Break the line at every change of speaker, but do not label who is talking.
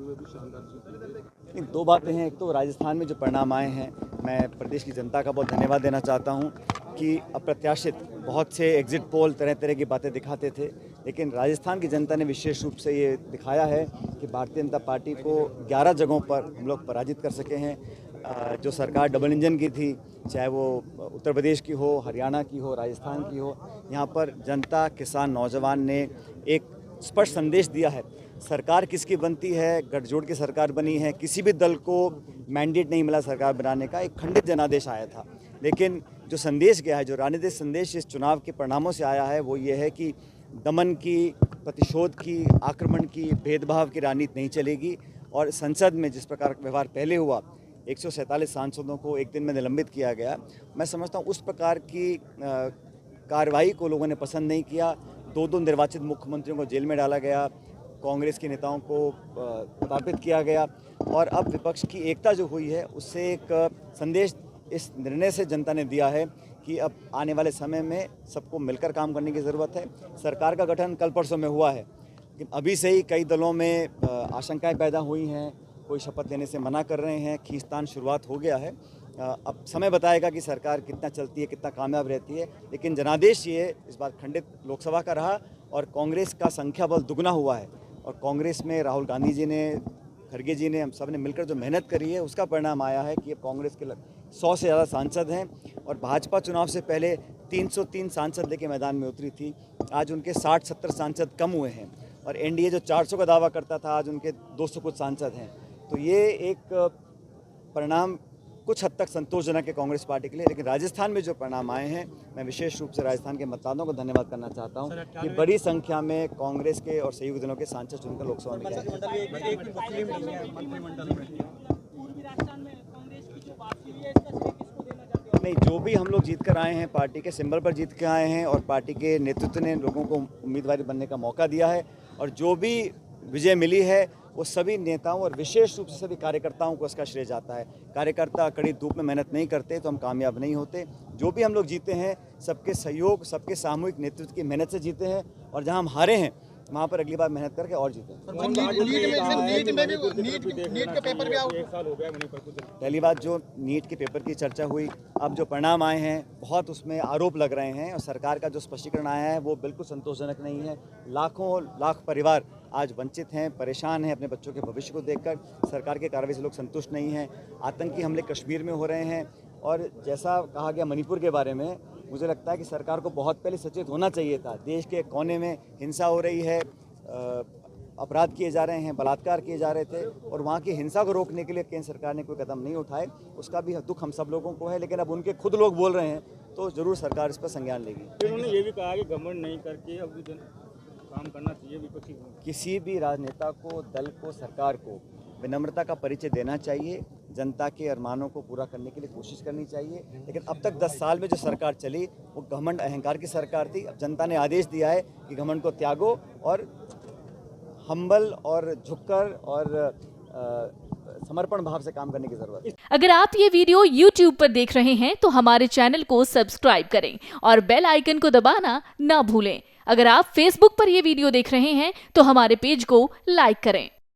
में भी शानदार जीत।
नहीं, दो बातें हैं। एक तो राजस्थान में जो परिणाम आए हैं, मैं प्रदेश की जनता का बहुत धन्यवाद देना चाहता हूं कि अप्रत्याशित बहुत से एग्जिट पोल तरह तरह की बातें दिखाते थे, लेकिन राजस्थान की जनता ने विशेष रूप से ये दिखाया है कि भारतीय जनता पार्टी को 11 जगहों पर हम लोग पराजित कर सके हैं। जो सरकार डबल इंजन की थी, चाहे वो उत्तर प्रदेश की हो, हरियाणा की हो, राजस्थान की हो, यहाँ पर जनता, किसान, नौजवान ने एक स्पष्ट संदेश दिया है। सरकार किसकी बनती है, गठजोड़ की सरकार बनी है, किसी भी दल को मैंडेट नहीं मिला सरकार बनाने का, एक खंडित जनादेश आया था। लेकिन जो संदेश गया है, जो राजनीतिक संदेश इस चुनाव के परिणामों से आया है, वो ये है कि दमन की, प्रतिशोध की, आक्रमण की, भेदभाव की राजनीति नहीं चलेगी। और संसद में जिस प्रकार का व्यवहार पहले हुआ, 147 सांसदों को एक दिन में निलंबित किया गया, मैं समझता हूँ उस प्रकार की कार्रवाई को लोगों ने पसंद नहीं किया। दो निर्वाचित मुख्यमंत्रियों को जेल में डाला गया, कांग्रेस के नेताओं को स्थापित किया गया, और अब विपक्ष की एकता जो हुई है, उससे एक संदेश इस निर्णय से जनता ने दिया है कि अब आने वाले समय में सबको मिलकर काम करने की ज़रूरत है। सरकार का गठन कल परसों में हुआ है, लेकिन अभी से ही कई दलों में आशंकाएं पैदा हुई हैं, कोई शपथ लेने से मना कर रहे हैं, खींचतान शुरुआत हो गया है। अब समय बताएगा कि सरकार कितना चलती है, कितना कामयाब रहती है, लेकिन जनादेश ये इस बार खंडित लोकसभा का रहा और कांग्रेस का संख्या बल दुगना हुआ है। और कांग्रेस में राहुल गांधी जी ने, खड़गे जी ने, हम सब ने मिलकर जो मेहनत करी है, उसका परिणाम आया है कि अब कांग्रेस के 100 से ज़्यादा सांसद हैं। और भाजपा चुनाव से पहले 303 सांसद लेके मैदान में उतरी थी, आज उनके 60-70 सांसद कम हुए हैं। और एनडीए जो 400 का दावा करता था, आज उनके 200 कुछ सांसद हैं। तो ये एक परिणाम कुछ हद तक संतोषजनक है कांग्रेस पार्टी के लिए। लेकिन राजस्थान में जो परिणाम आए हैं, मैं विशेष रूप से राजस्थान के मतदाताओं को धन्यवाद करना चाहता हूं कि बड़ी संख्या में कांग्रेस के और सहयोगी दलों के सांसद चुनकर लोकसभा में गए। नहीं, जो भी हम लोग जीत कर आए हैं, पार्टी के सिंबल पर जीत के आए हैं और पार्टी के नेतृत्व ने लोगों को उम्मीदवार बनने का मौका दिया है। और जो भी विजय मिली है, वो सभी नेताओं और विशेष रूप से सभी कार्यकर्ताओं को इसका श्रेय जाता है। कार्यकर्ता कड़ी धूप में मेहनत नहीं करते तो हम कामयाब नहीं होते। जो भी हम लोग जीते हैं, सबके सहयोग, सबके सामूहिक नेतृत्व की मेहनत से जीते हैं। और जहां हम हारे हैं, वहां पर अगली बार मेहनत करके और जीते। पहली बात, जो नीट के पेपर की चर्चा हुई, अब जो परिणाम आए हैं, बहुत उसमें आरोप लग रहे हैं। और सरकार का जो स्पष्टीकरण आया है, वो बिल्कुल संतोषजनक नहीं है। लाखों लाख परिवार आज वंचित हैं, परेशान हैं अपने बच्चों के भविष्य को देखकर। सरकार के कार्रवाई से लोग संतुष्ट नहीं हैं। आतंकी हमले कश्मीर में हो रहे हैं, और जैसा कहा गया मणिपुर के बारे में, मुझे लगता है कि सरकार को बहुत पहले सचेत होना चाहिए था। देश के कोने में हिंसा हो रही है, अपराध किए जा रहे हैं, बलात्कार किए जा रहे थे, और वहाँ की हिंसा को रोकने के लिए केंद्र सरकार ने कोई कदम नहीं उठाए। उसका भी दुख हम सब लोगों को है, लेकिन अब उनके खुद लोग बोल रहे हैं तो ज़रूर सरकार इस पर संज्ञान लेगी।
उन्होंने ये भी कहा कि घमंड नहीं करके अब काम करना चाहिए विपक्षी।
किसी भी राजनेता को, दल को, सरकार को विनम्रता का परिचय देना चाहिए, जनता के अरमानों को पूरा करने के लिए कोशिश करनी चाहिए। लेकिन अब तक 10 साल में जो सरकार चली, वो घमंड, अहंकार की सरकार थी। अब जनता ने आदेश दिया है कि घमंड को त्यागो और हम्बल और झुककर और समर्पण भाव से काम करने की जरूरत है।
अगर आप ये वीडियो YouTube पर देख रहे हैं तो हमारे चैनल को सब्सक्राइब करें और बेल आइकन को दबाना ना भूलें। अगर आप Facebook पर ये वीडियो देख रहे हैं तो हमारे पेज को लाइक करें।